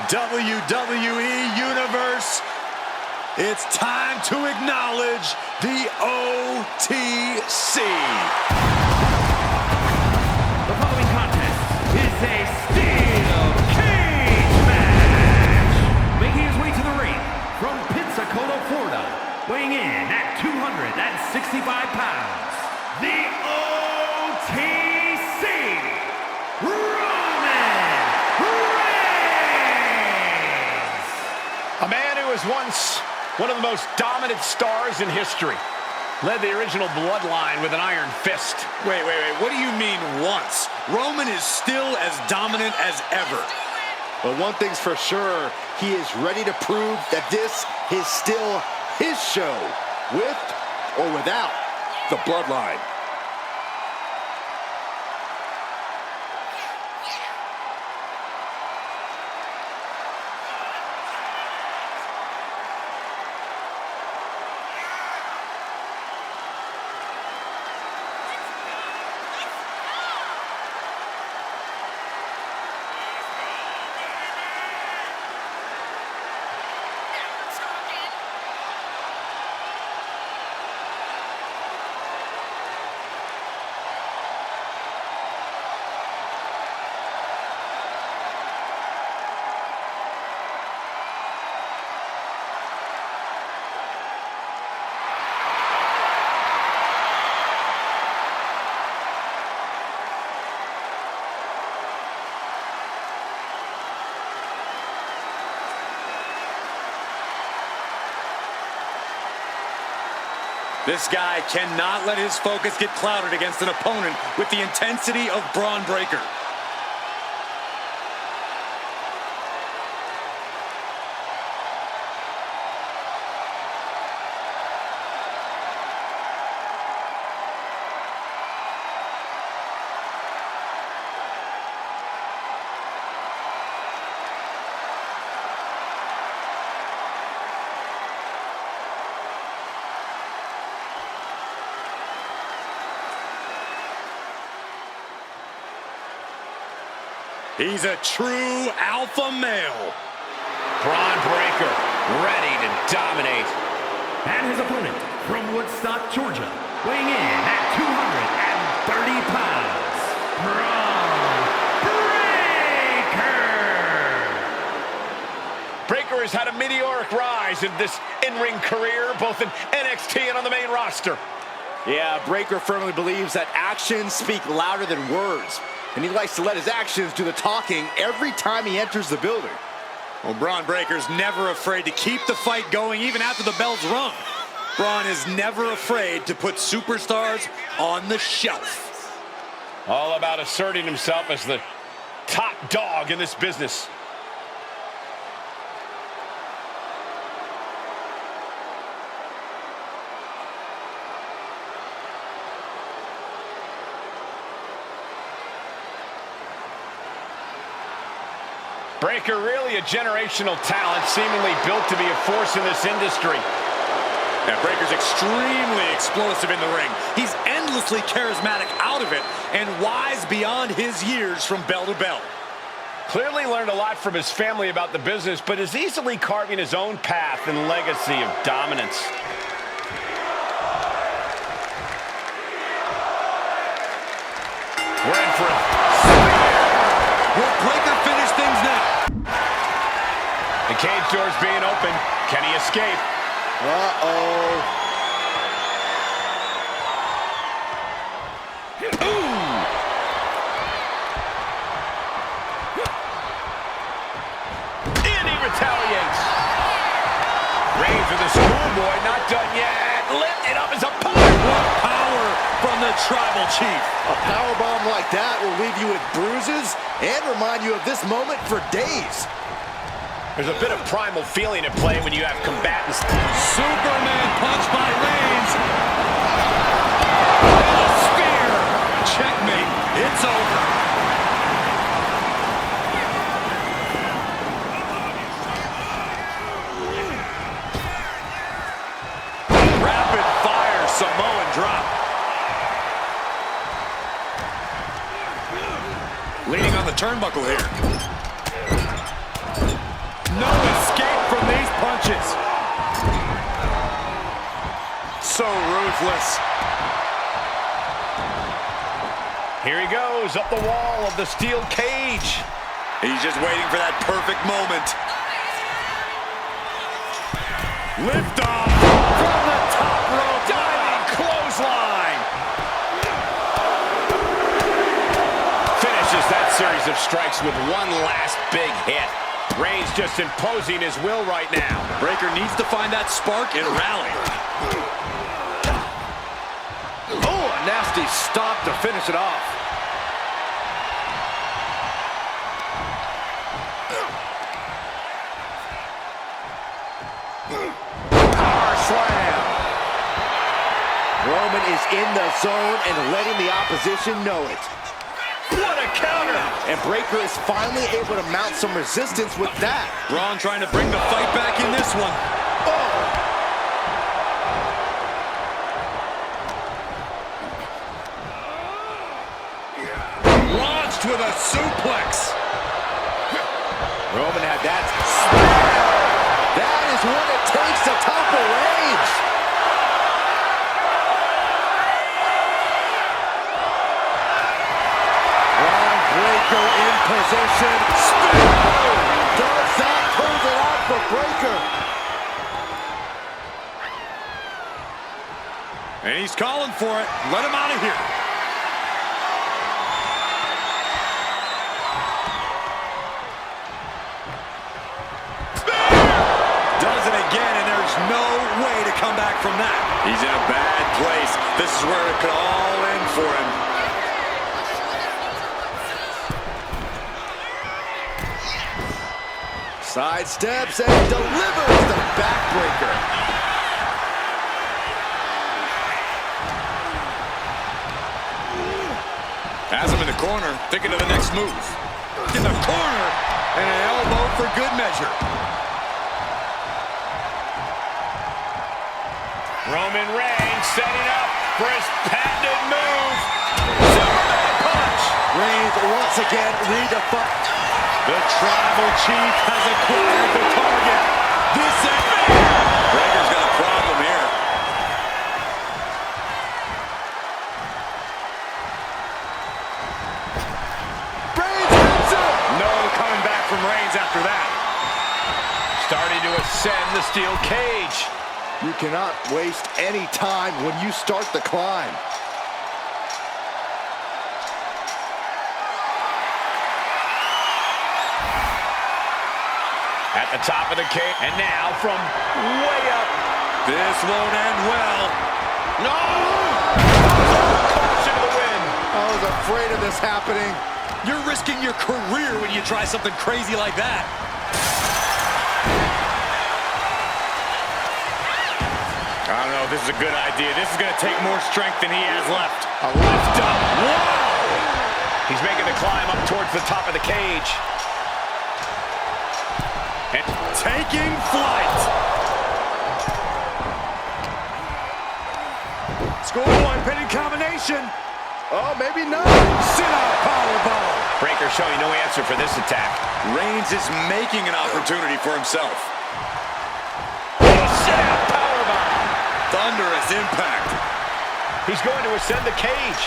WWE Universe, it's time to acknowledge the OTC. The following contest is a steel cage match. Making his way to the ring from Pensacola, Florida, weighing in at 265 pounds, the OTC, Roman Reigns. A man who was once one of the most dominant stars in history. Led the original bloodline with an iron fist. Wait. What do you mean once? Roman is still as dominant as ever. But one thing's for sure, he is ready to prove that this is still his show, with or without the bloodline. This guy cannot let his focus get clouded against an opponent with the intensity of Bron Breakker. He's a true alpha male. Bron Breakker, ready to dominate. And his opponent from Woodstock, Georgia, weighing in at 230 pounds, Bron Breakker. Breakker has had a meteoric rise in this in-ring career, both in NXT and on the main roster. Yeah, Breakker firmly believes that actions speak louder than words, and he likes to let his actions do the talking every time he enters the building. Well, Bron Breakker's never afraid to keep the fight going even after the bell's rung. Bron is never afraid to put superstars on the shelf. All about asserting himself as the top dog in this business. Breakker, really a generational talent, seemingly built to be a force in this industry. Yeah, Breakker's extremely explosive in the ring. He's endlessly charismatic out of it and wise beyond his years from bell to bell. Clearly learned a lot from his family about the business, but is easily carving his own path and legacy of dominance. We're in for a spear. Will Breakker finish things now? The cage door's being opened. Can he escape? Uh-oh. And he retaliates. Reigns with the schoolboy, not done yet. Lifted up as a punch. What power from the tribal chief. A powerbomb like that will leave you with bruises and remind you of this moment for days. There's a bit of primal feeling at play when you have combatants. Superman punch by Reigns. And a spear. Checkmate. It's over. Rapid fire Samoan drop. Leaning on the turnbuckle here. punches. So ruthless. Here he goes, up the wall of the steel cage. He's just waiting for that perfect moment. Lift off from the top rope. Diving clothesline. Finishes that series of strikes with one last big hit. Reigns just imposing his will right now. Breaker needs to find that spark and rally. Oh, a nasty stop to finish it off. Power slam. Roman is in the zone and letting the opposition know it. What a counter! And Breaker is finally able to mount some resistance with that. Bron trying to bring the fight back in this one. Oh! Launched with a suplex. Roman had that. That is what it takes to topple Reigns. Breaker in position. Spin. Does that close it out for Breaker? And he's calling for it. Let him out of here. Does it again, and there's no way to come back from that. He's in a bad place. This is where it could all end for him. Sidesteps and delivers the backbreaker. Has him in the corner, thinking of the next move. In the corner, and an elbow for good measure. Roman Reigns setting up for his patented move. Superman punch. Reigns once again redefined. The tribal chief has acquired the target. This is Breaker's got a problem here. Reigns hits it. No coming back from Reigns after that. Starting to ascend the steel cage. You cannot waste any time when you start the climb. At the top of the cage, and now from way up. This won't end well. No! Caution to the wind. I was afraid of this happening. You're risking your career when you try something crazy like that. I don't know if this is a good idea. This is going to take more strength than he has left. A lift up. Whoa! He's making the climb up towards the top of the cage. And taking flight. Score-one pinning combination. Oh, maybe not. Sit-out powerbomb. Breaker showing no answer for this attack. Reigns is making an opportunity for himself. Sit-out powerbomb. Thunderous impact. He's going to ascend the cage.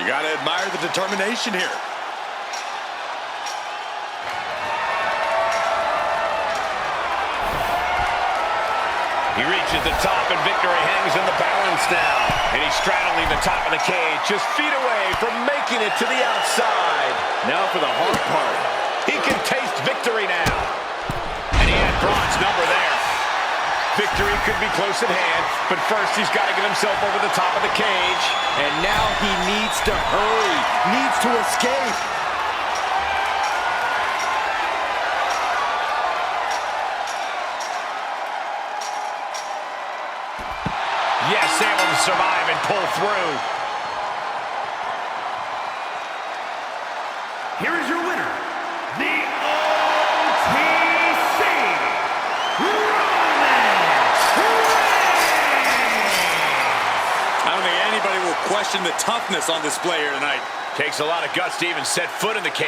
You got to admire the determination here. He reaches the top, and victory hangs in the balance now. And he's straddling the top of the cage, just feet away from making it to the outside. Now for the hard part. He can taste victory now. And he had Bron's number there. Victory could be close at hand, but first he's got to get himself over the top of the cage. And now he needs to hurry, needs to escape. Yes, able to survive and pull through. Here is your winner, the OTC, Roman Reigns! I don't think anybody will question the toughness on display here tonight. Takes a lot of guts to even set foot in the cage.